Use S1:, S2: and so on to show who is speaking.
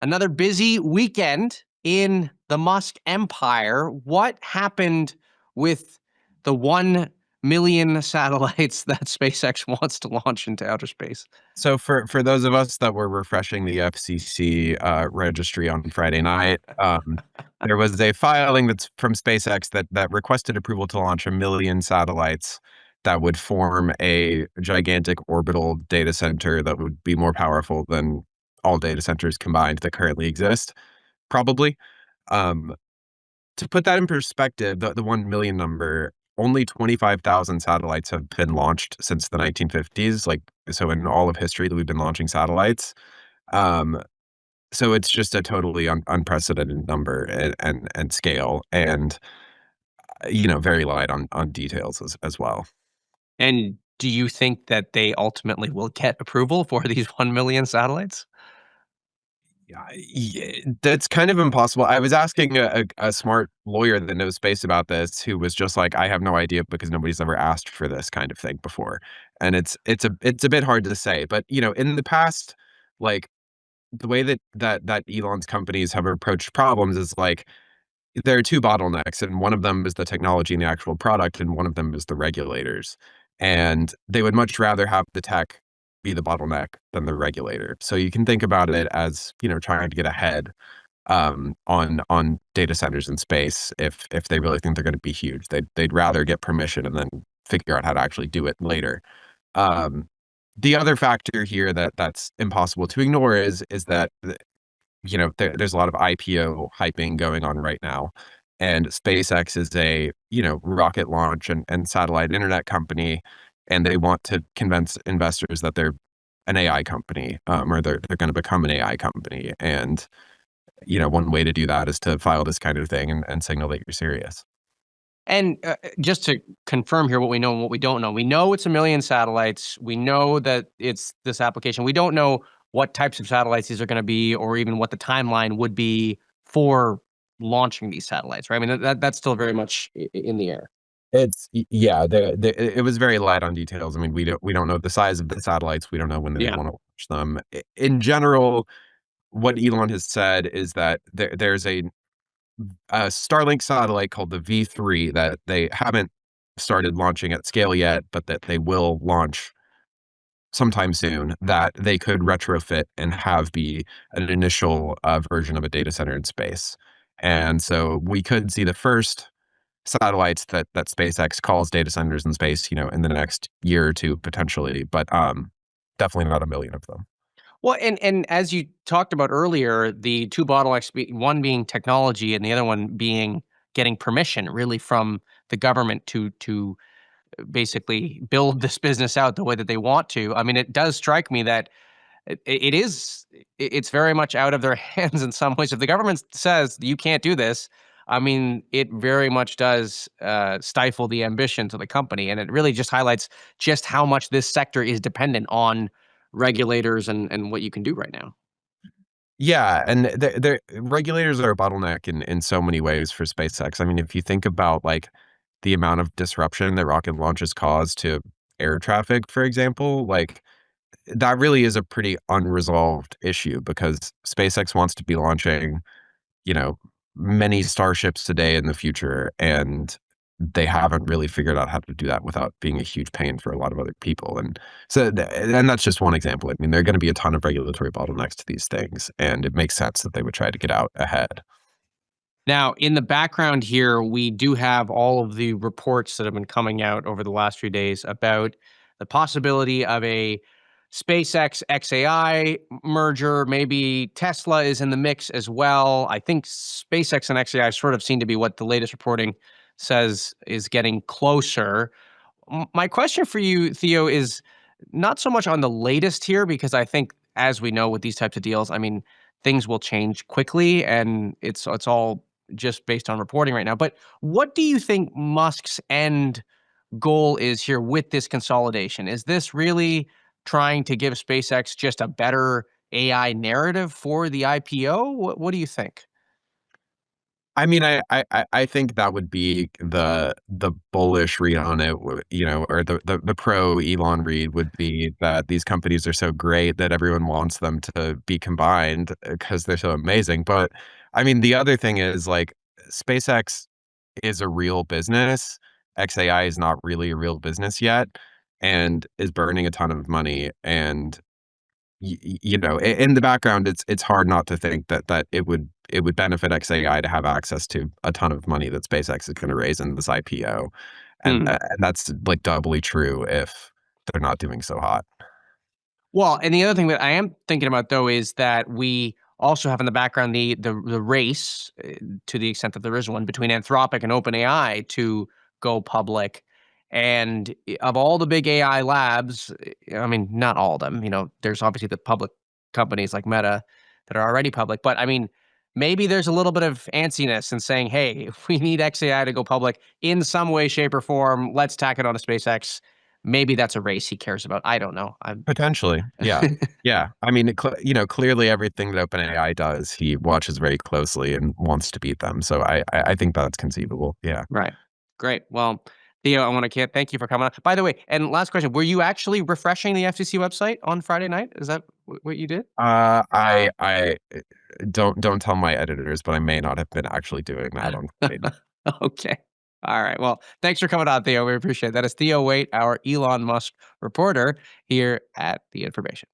S1: Another busy weekend in the Musk empire. What happened with the 1 million satellites that SpaceX wants to launch into outer space?
S2: So for those of us that were refreshing the FCC registry on Friday night, there was a filing that's from SpaceX that requested approval to launch 1 million satellites that would form a gigantic orbital data center that would be more powerful than all data centers combined that currently exist, probably. Um, to put that in perspective, the 1 million number, only 25,000 satellites have been launched since the 1950s. Like, so in all of history that we've been launching satellites. Um, so it's just a totally unprecedented number and scale, and very light on details as well.
S1: And do you think that they ultimately will get approval for these 1 million satellites?
S2: Yeah, that's kind of impossible. I was asking a smart lawyer that knows space about this, who was just like, I have no idea because nobody's ever asked for this kind of thing before. And it's a bit hard to say. But in the past, like the way that Elon's companies have approached problems is like there are two bottlenecks, and one of them is the technology and the actual product, and one of them is the regulators. And they would much rather have the tech be the bottleneck than the regulator. So you can think about it as, trying to get ahead on data centers in space. If they really think they're going to be huge, they'd rather get permission and then figure out how to actually do it later. Um, the other factor here that's impossible to ignore is that there's a lot of IPO hyping going on right now. And SpaceX is a, rocket launch and satellite internet company. And they want to convince investors that they're an AI company, or they're going to become an AI company. And, one way to do that is to file this kind of thing and signal that you're serious.
S1: And just to confirm here what we know and what we don't know, we know it's 1 million satellites. We know that it's this application. We don't know what types of satellites these are going to be, or even what the timeline would be for launching these satellites, right? I mean, that's still very much in the air.
S2: Yeah, it was very light on details. I mean, we don't know the size of the satellites. We don't know when they
S1: Yeah.
S2: want to launch them. In general, what Elon has said is that there's a Starlink satellite called the V3 that they haven't started launching at scale yet, but that they will launch sometime soon, that they could retrofit and have be an initial version of a data center in space. And so we could see the first satellites that SpaceX calls data centers in space, in the next year or two potentially, but definitely not 1 million of them.
S1: Well, and as you talked about earlier, the two bottlenecks, one being technology, and the other one being getting permission, really, from the government to basically build this business out the way that they want to. I mean, it does strike me that it's very much out of their hands in some ways. If the government says you can't do this, I mean, it very much does stifle the ambitions of the company, and it really just highlights just how much this sector is dependent on regulators and what you can do right now.
S2: Yeah, and the regulators are a bottleneck in so many ways for SpaceX. I mean, if you think about like the amount of disruption that rocket launches cause to air traffic, for example, like that really is a pretty unresolved issue because SpaceX wants to be launching, you know, many starships a day in the future, and they haven't really figured out how to do that without being a huge pain for a lot of other people. And so, and that's just one example. I mean, there are going to be a ton of regulatory bottlenecks to these things, and it makes sense that they would try to get out ahead.
S1: Now, in the background here, we do have all of the reports that have been coming out over the last few days about the possibility of a SpaceX xAI merger. Maybe Tesla is in the mix as well. I think SpaceX and xAI sort of seem to be what the latest reporting says is getting closer. My question for you, Theo, is not so much on the latest here, because I think, as we know with these types of deals, I mean, things will change quickly, and it's all just based on reporting right now. But what do you think Musk's end goal is here with this consolidation? Is this really trying to give SpaceX just a better AI narrative for the IPO? What do you think?
S2: I mean, I think that would be the bullish read on it, or the pro Elon read would be that these companies are so great that everyone wants them to be combined because they're so amazing. But I mean, the other thing is like SpaceX is a real business. xAI is not really a real business yet and is burning a ton of money. And in the background, it's hard not to think that it would benefit xAI to have access to a ton of money that SpaceX is going to raise in this IPO, and that's like doubly true if they're not doing so hot.
S1: Well, and the other thing that I am thinking about though is that we also have in the background the race, to the extent that there is one, between Anthropic and OpenAI to go public. And of all the big AI labs, I mean, not all of them. There's obviously the public companies like Meta that are already public, but I mean, maybe there's a little bit of antsiness in saying, "Hey, if we need xAI to go public in some way, shape, or form, let's tack it on to SpaceX." Maybe that's a race he cares about. I don't know. I'm
S2: Potentially, yeah, yeah. I mean, clearly everything that OpenAI does, he watches very closely and wants to beat them. So I think that's conceivable. Yeah.
S1: Right. Great. Well, Theo, I want to thank you for coming on. By the way, and last question, were you actually refreshing the FCC website on Friday night? Is that what you did?
S2: I don't tell my editors, but I may not have been actually doing that on Friday.
S1: Okay. All right. Well, thanks for coming on, Theo. We appreciate it. That is Theo Wayt, our Elon Musk reporter here at The Information.